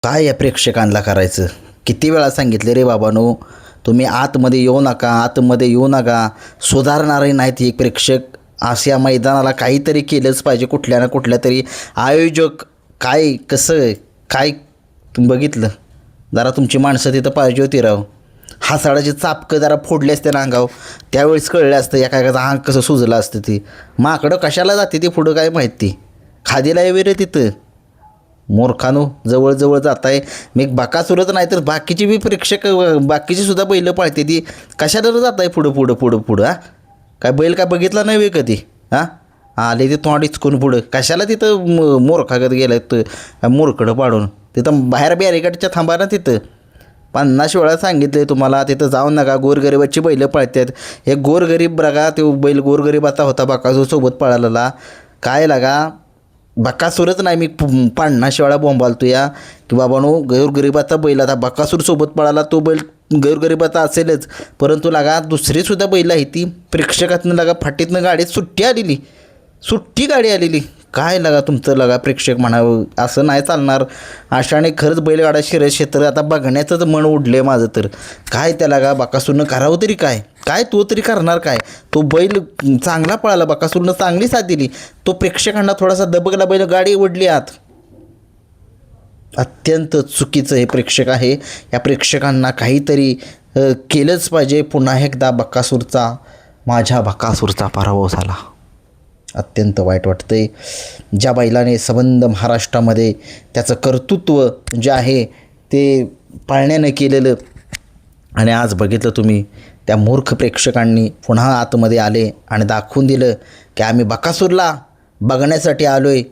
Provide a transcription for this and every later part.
काय या प्रेक्षकांना करायचं? किती वेळा सांगितले रे बाबांनो, तुम्ही आतमध्ये येऊ नका, आतमध्ये येऊ नका. सुधारणारे नाहीत हे प्रेक्षक. अशा मैदानाला काहीतरी केलंच पाहिजे, कुठल्या ना कुठल्या तरी आयोजक. काय कसं काय तुम्ही बघितलं? जरा तुमची माणसं तिथं पाहिजे होती राव. हासाडाचे चापकं जरा फोडले असते ना अंगाव, त्यावेळेस कळलं असतं एका अंग कसं सुजलं असतं. ती माकडं कशाला जाते ती पुढं काय माहिती. खादीला यावे रे तिथं. मूर्खानो, जवळजवळ जात आहे. मी बकासूरच नाही तर बाकीची बी प्रेक्षक, बाकीची सुद्धा बैलं पाळते ती. कशाला जात आहे पुढं पुढं पुढं पुढं? हां, काय बैल काय बघितला नाही वे कधी? हां, आले ते तोंड इचकून पुढं. कशाला तिथं मूर्खागत गेलं तर मूर्खडं पाडून? तिथं बाहेर बॅरिकेडच्या थांबा ना. तिथं 50 वेळा सांगितले तुम्हाला तिथं जाऊ नका. गोरगरिबाची बैलं पळतात. हे गोरगरीब बघा, तो बैल गोरगरीब आता होता बकासूर सोबत पळालेला. काय लागा बकासूरच नाही, मी 50 वेळा बोंबालतो या की बाबानो, गोरगरिबाचा बैल आता बकासूर सोबत पळाला. तो बैल गोरगरिबाचा असेलच, परंतु लागा दुसरीसुद्धा बैल आहे ती प्रेक्षकातनं लागा फाटीतनं गाडीत सुट्टी गाडी आलेली. काय लागा तुमचं लागा प्रेक्षक म्हणावं, असं नाही चालणार. अशाने खरंच बैलगाडा शर्यत क्षेत्र आता बघण्याचंच मन उडलं आहे माझं. तर काय त्याला का बकासूरनं करावं तरी काय? काय तो तरी करणार काय? तो बैल चांगला पळाला, बकासूरनं चांगली साथ दिली. तो प्रेक्षकांना थोडासा दबगला, बैल गाडी ओढली आत. अत्यंत चुकीचं हे प्रेक्षक आहे. या प्रेक्षकांना काहीतरी केलंच पाहिजे. पुन्हा एकदा माझ्या बकासूरचा पराभव झाला. अत्यंत वाईट वाटतंय. ज्या बैलाने संबंध महाराष्ट्रामध्ये त्याचं कर्तृत्व जे आहे ते पाळण्यानं केलेलं, आणि आज बघितलं तुम्ही त्या मूर्ख प्रेक्षकांनी पुन्हा आतमध्ये आले आणि दाखवून दिलं की आम्ही बकासूरला बघण्यासाठी आलो आहे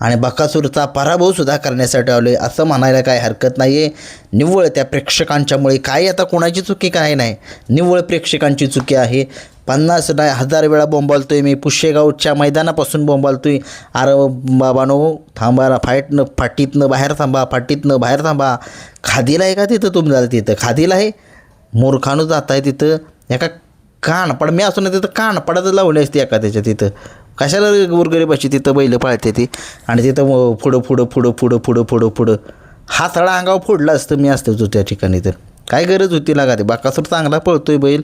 आणि बकासूरचा पराभवसुद्धा करण्यासाठी आलो आहे. असं म्हणायला काय हरकत नाही आहे. निव्वळ त्या प्रेक्षकांच्यामुळे काय आता कोणाची चुकी काय नाही, निव्वळ प्रेक्षकांची चुकी आहे. 50 नाही 1000 वेळा बोंबालतो आहे मी. पुशेगावच्या मैदानापासून बोंबालतो आहे, अरे बाबानो थांबा, फाटीतनं बाहेर थांबा, फाटीतनं बाहेर थांबा. खादीला आहे का तिथं तुमचं? तिथं खादीला आहे. मूर्खानं जात आहे तिथं. एका कानपड मी असं ना तिथं कानपडाचं लावले असते एखाद्याच्या तिथं. कशाला गोरगरीबाची तिथं बैलं पाळते ती, आणि तिथं पुढं हा सगळा अंगावर फोडला असतं मी असतो त्या ठिकाणी. तर काय गरज होती लागा? ते बकासूर चांगला पळतोय बैल,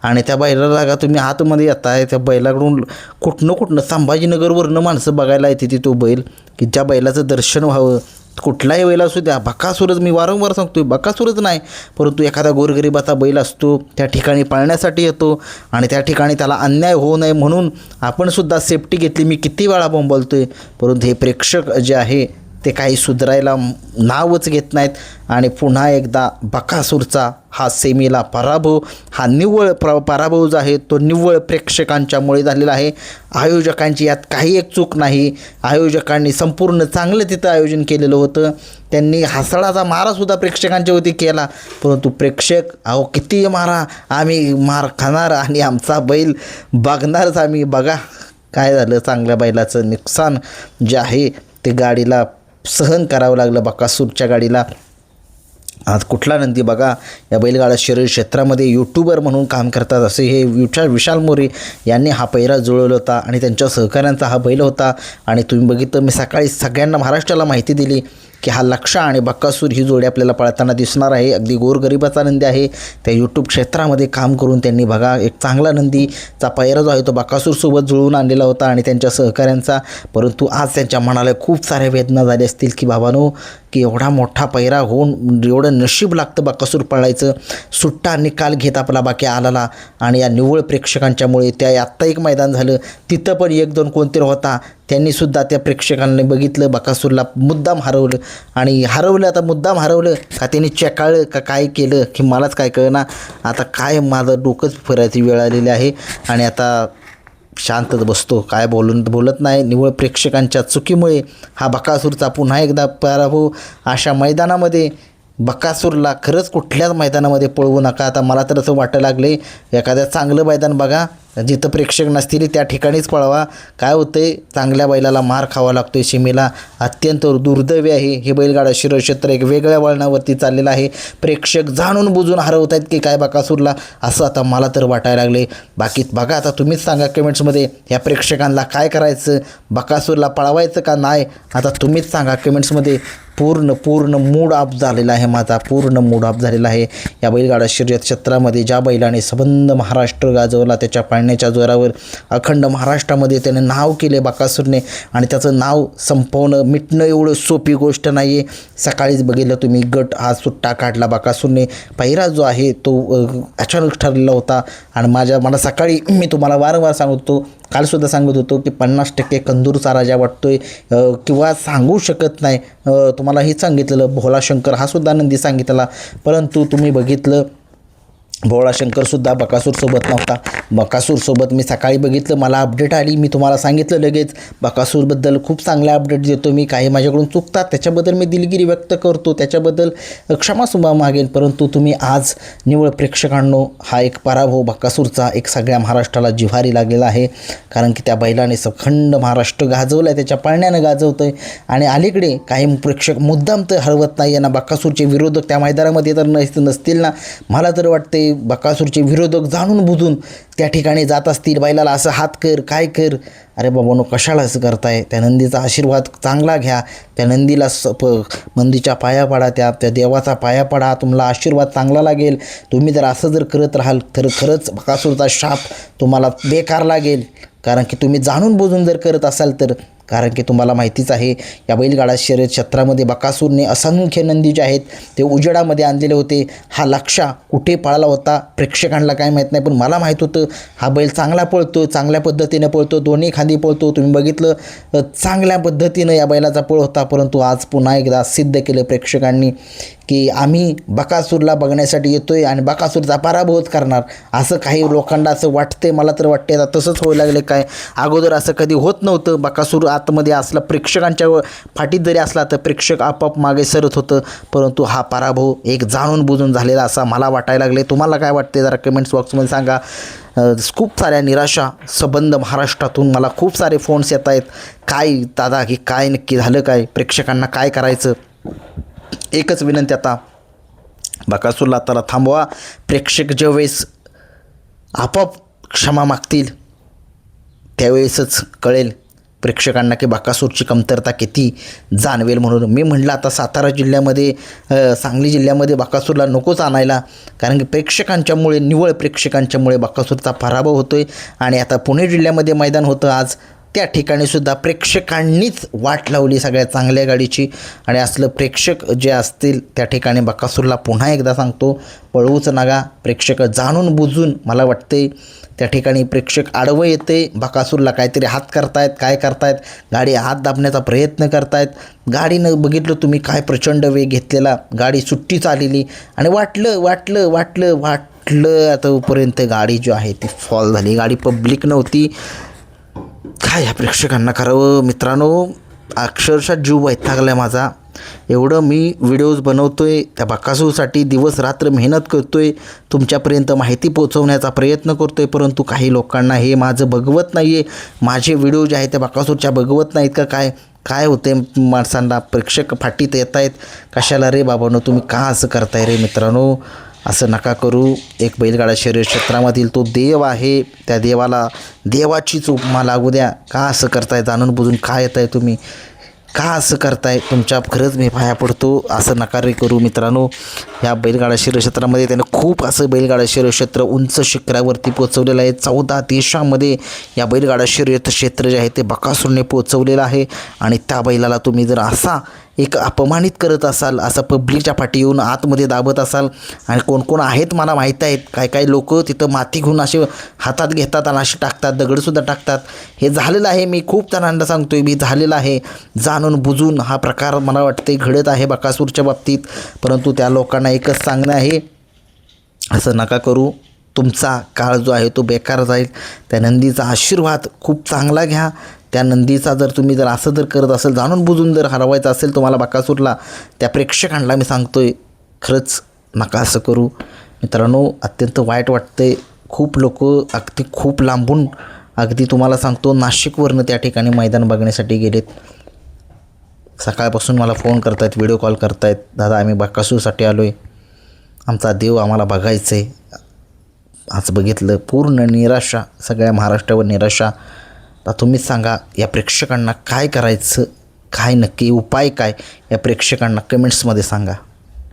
आणि त्या बैलाला लागा तुम्ही आतमध्ये येताय. त्या बैलाकडून कुठनं संभाजीनगरवरनं माणसं बघायला येते ती तो बैल, की ज्या बैलाचं दर्शन व्हावं. कुठलाही बैल असू द्या, बकासूरच मी वारंवार सांगतोय, बकासूरच नाही परंतु एखादा गोरगरिबाचा बैल असतो त्या ठिकाणी पाळण्यासाठी येतो, आणि त्या ठिकाणी त्याला अन्याय होऊ नये म्हणून आपणसुद्धा सेफ्टी घेतली. मी किती वेळा बोंबलतोय, परंतु हे प्रेक्षक जे आहे ते काही सुधारायला नावच घेत नाहीत. आणि पुन्हा एकदा बकासूरचा हा सेमीला पराभव, हा निव्वळ पराभव जो आहे तो निव्वळ प्रेक्षकांच्यामुळे झालेला आहे. आयोजकांची यात काही एक चूक नाही. आयोजकांनी संपूर्ण चांगलं तिथं आयोजन केलेलं होतं. त्यांनी हासडाचा मारासुद्धा प्रेक्षकांच्या वरती केला, परंतु प्रेक्षक अहो किती मारा, आम्ही मार खाणार आणि आमचा बैल बघणारच आम्ही. बघा काय झालं, चांगल्या बैलाचं नुकसान जे आहे ते गाडीला सहन करावं लागलं, बकासूरच्या गाडीला. आज कुठला नंदी बघा, या बैलगाडा शर्यत क्षेत्रामध्ये यूट्यूबर म्हणून काम करतात असे हे विशाल मोरे यांनी हा पैरा जुळवला होता, आणि त्यांच्या सहकाऱ्यांचा हा बैल होता. आणि तुम्ही बघितलं, मी सकाळी सगळ्यांना महाराष्ट्राला माहिती दिली की हा लक्षा आणि बकासूर ही जोडी आपल्याला पळताना दिसणार आहे. अगदी गोरगरिबाचा नंदी आहे. त्या यूट्यूब क्षेत्रामध्ये काम करून त्यांनी बघा एक चांगला नंदीचा पैरा जो आहे तो बकासूरसोबत जुळवून आणलेला होता आणि त्यांच्या सहकाऱ्यांचा. परंतु आज त्यांच्या मनाला खूप साऱ्या वेदना झाल्या असतील की बाबानो, की एवढा मोठा पैरा होऊन एवढं नशीब लागतं बकासूर पळायचं. सुट्टा निकाल घेत आपला बाकी आलेला, आणि या निव्वळ प्रेक्षकांच्यामुळे त्या आत्ता एक मैदान झालं तिथं पण 1-2 कोणतरी होता, त्यांनीसुद्धा त्या प्रेक्षकांनी बघितलं बकासूरला मुद्दाम हरवलं. आणि हरवलं आता मुद्दाम हरवलं का त्यांनी चेकाळलं का काय केलं की मलाच काय कळना. आता काय माझं डोकंच फिरायची वेळ आलेली आहे, आणि आता शांतच बसतो, काय बोलत नाही. निव्वळ प्रेक्षकांच्या चुकीमुळे हा बकासूरचा पुन्हा एकदा पराभव. अशा मैदानामध्ये बकासूरला खरंच कुठल्याच मैदानामध्ये पळवू नका. आता मला तर असं वाटायला लागले, एखाद्या चांगलं मैदान बघा जिथं प्रेक्षक नसतील त्या ठिकाणीच पळवा. काय होतंय, चांगल्या बैलाला मार खावा लागतोय सीमेला. अत्यंत दुर्दैवी आहे हे बैलगाडा शर्यत क्षेत्र. एक वेगळ्या वळणावरती चाललेलं आहे. प्रेक्षक जाणून बुजून हरवत आहेत की काय बकासूरला, असं आता मला तर वाटायला लागले. बाकी बघा, आता तुम्हीच सांगा कमेंट्समध्ये या प्रेक्षकांना काय करायचं, बकासूरला पळवायचं का नाही, आता तुम्हीच सांगा कमेंट्समध्ये. पूर्ण मूड ऑफ झालेला आहे माझा, पूर्ण मूड ऑफ झालेला आहे या बैलगाडा शर्यत क्षेत्रामध्ये. ज्या बैलाने सबंध महाराष्ट्र गाजवला, त्याच्या पाळण्याच्या जोरावर अखंड महाराष्ट्रामध्ये त्याने नाव केले बकासूरने, आणि त्याचं नाव संपवणं मिटणं एवढं सोपी गोष्ट नाही आहे. सकाळीच बघितलं तुम्ही, गट आज सुट्टा काढला बकासूरने. पहिरा जो आहे तो अचानक ठरलेला होता, आणि मला सकाळी मी तुम्हाला वारंवार सांगत होतो, कालसुद्धा सांगत होतो की 50% कंदूरचा राजा वाटतोय किंवा सांगू शकत नाही. तुम्हाला हेच सांगितलेलं, भोलाशंकर हा सुद्धा नंदी सांगितलेला, परंतु तुम्ही बघितलं भोळाशंकरसुद्धा बकासूरसोबत नव्हता. बकासूरसोबत मी सकाळी बघितलं, मला अपडेट आली, मी तुम्हाला सांगितलं लगेच. बकासूरबद्दल खूप चांगले अपडेट देतो मी, काही माझ्याकडून चुकतात त्याच्याबद्दल मी दिलगिरी व्यक्त करतो, त्याच्याबद्दल क्षमासुभा मागेल. परंतु तुम्ही आज निवळ प्रेक्षकांनो, हा एक पराभव बकासूरचा एक सगळ्या महाराष्ट्राला जिव्हारी लागलेला आहे. कारण की त्या बैलाने सखंड महाराष्ट्र गाजवलं आहे, त्याच्या पाळण्यानं गाजवतं आहे. आणि अलीकडे काही प्रेक्षक मुद्दाम तर हरवत नाही आहे ना, बकासूरचे विरोधक त्या मैदानामध्ये तर नसतील ना. मला तर वाटते बकासूरचे विरोधक जाणून बुजून त्या ठिकाणी जात असतील, बैलाला असं हात कर, काय कर. अरे बाबांनो, कशाला असं करताय? त्या नंदीचा आशीर्वाद चांगला घ्या, त्या नंदीला नंदीच्या पाया पडा, त्या देवाचा पाया पडा, तुम्हाला आशीर्वाद चांगला लागेल. तुम्ही जर असं जर करत राहाल तर खरंच बकासूरचा शाप तुम्हाला बेकार लागेल. कारण की तुम्ही जाणून बुजून जर करत असाल तर, कारण की तुम्हाला माहितीच आहे या बैलगाडा शर्यत क्षेत्रामध्ये बकासूरने असंख्य नंदी जे आहेत ते उजेडामध्ये आणलेले होते. हा लक्षा कुठे पळाला होता प्रेक्षकांना काय माहीत नाही, पण मला माहीत होतं हा बैल चांगला पळतो, चांगल्या पद्धतीने पळतो, दोन्ही खांदी पळतो. तुम्ही बघितलं चांगल्या पद्धतीनं या बैलाचा पळ होता. परंतु आज पुन्हा एकदा सिद्ध केलं प्रेक्षकांनी की आम्ही बकासूरला बघण्यासाठी येतोय आणि बकासूरचा पराभवच करणार. असं काही लोकांना असं वाटते, मला तर वाटते आता तसंच व्हायला लागले. काय अगोदर असं कधी होत नव्हतं. बकासूर आतमध्ये असला, प्रेक्षकांच्या फाटीत जरी असला तर प्रेक्षक आपोआप मागे सरत होतं. परंतु हा पराभव एक जाणून बुजून झालेला असा मला वाटायला लागले. तुम्हाला काय वाटते जरा कमेंट्स बॉक्समध्ये सांगा. खूप साऱ्या निराशा सबंध महाराष्ट्रातून मला खूप सारे फोन्स येत आहेत, काय दादा की काय नक्की झालं, काय प्रेक्षकांना काय करायचं. एकच विनंती, आता बकासूरला आता थांबवा. प्रेक्षक ज्यावेळेस आपोआप क्षमा मागतील त्यावेळेसच कळेल प्रेक्षकांना की बकासूरची कमतरता किती जाणवेल. म्हणून मी म्हटलं आता सातारा जिल्ह्यामध्ये, सांगली जिल्ह्यामध्ये बकासूरला नकोच आणायला, कारण की प्रेक्षकांच्यामुळे, निव्वळ प्रेक्षकांच्यामुळे बकासूरचा पराभव होतो आहे. आणि आता पुणे जिल्ह्यामध्ये मैदान होतं आज, त्या ठिकाणीसुद्धा प्रेक्षकांनीच वाट लावली सगळ्या चांगल्या गाडीची. आणि असलं प्रेक्षक जे असतील त्या ठिकाणी बकासूरला पुन्हा एकदा सांगतो, पळवूच नका. प्रेक्षक जाणून बुजून, मला वाटते त्या ठिकाणी प्रेक्षक आडवं येते, बकासूरला काहीतरी हात करतायत, काय करतायत, गाडी हात दाबण्याचा प्रयत्न करतायत. गाडीनं बघितलं तुम्ही काय प्रचंड वेग घेतलेला, गाडी सुट्टीच आलेली, आणि वाटलं आतापर्यंत गाडी जी आहे ती फॉल झाली. गाडी पब्लिक नव्हती. काय ह्या प्रेक्षकांना करावं मित्रांनो, अक्षरशः जीव वैतागला आहे माझा. एवढं मी व्हिडिओज बनवतो आहे, त्या बकासूरसाठी दिवस रात्र मेहनत करतो आहे, तुमच्यापर्यंत माहिती पोहोचवण्याचा प्रयत्न करतो आहे. परंतु काही लोकांना हे माझं बघवत नाही आहे, माझे व्हिडिओ जे आहेत त्या बकासूरच्या बघवत नाहीत का काय होते माणसांना. प्रेक्षक फाटीत येत आहेत, कशाला रे बाबांनो, तुम्ही का असं करताय रे मित्रांनो, असं नका करू. एक बैलगाडा शर्यत क्षेत्रामधील तो देव आहे, त्या देवाला देवाचीच उपमा लागू द्या. का असं करताय, जाणून बुजून का येत आहे तुम्ही, का असं करताय, तुमच्या खरंच मी पाया पडतो. असं नका रे करू मित्रांनो. ह्या बैलगाडा शर्यत क्षेत्रामध्ये त्यानं खूप असं बैलगाडा शर्यत क्षेत्र उंच शिखरावरती पोचवलेलं आहे. 14 देशामध्ये या बैलगाडा शर्यत क्षेत्र जे आहे ते बकासूरने पोचवलेलं आहे. आणि त्या बैलाला तुम्ही जर असा एक अपमानित करत असाल, असं पब्लिकच्या पाठी येऊन आतमध्ये दाबत असाल, आणि कोण आहेत मला माहीत आहेत, काही लोक तिथं माती घेऊन असे हातात घेतात आणि असे टाकतात, दगडसुद्धा टाकतात. हे झालेलं आहे, मी खूप जणांना सांगतोय, मी झालेलं आहे. जाणून बुजून हा प्रकार मला वाटते घडत आहे बकासूरच्या बाबतीत. परंतु त्या लोकांना एकच सांगणं आहे, असं नका करू. तुमचा काळ जो आहे तो बेकार जाईल. त्या नंदीचा आशीर्वाद खूप चांगला घ्या. त्या नंदीचा जर तुम्ही जर असं जर करत असेल, जाणून बुजून जर हरवायचं असेल तुम्हाला बकासूरला, त्या प्रेक्षकांना मी सांगतोय खरंच नका असं करू मित्रांनो. अत्यंत वाईट वाटते. खूप लोक अगदी खूप लांबून, अगदी तुम्हाला सांगतो नाशिकवरनं त्या ठिकाणी मैदान बघण्यासाठी गेलेत. सकाळपासून मला फोन करतायत, व्हिडिओ कॉल करतायत, दादा आम्ही बकासूरसाठी आलो आहे, आमचा देव आम्हाला बघायचं आहे. आज बघितलं पूर्ण निराशा, सगळ्या महाराष्ट्रावर निराशा. आता तुम्हीच सांगा या प्रेक्षकांना काय करायचं, काय नक्की उपाय काय या प्रेक्षकांना कमेंट्समध्ये सांगा.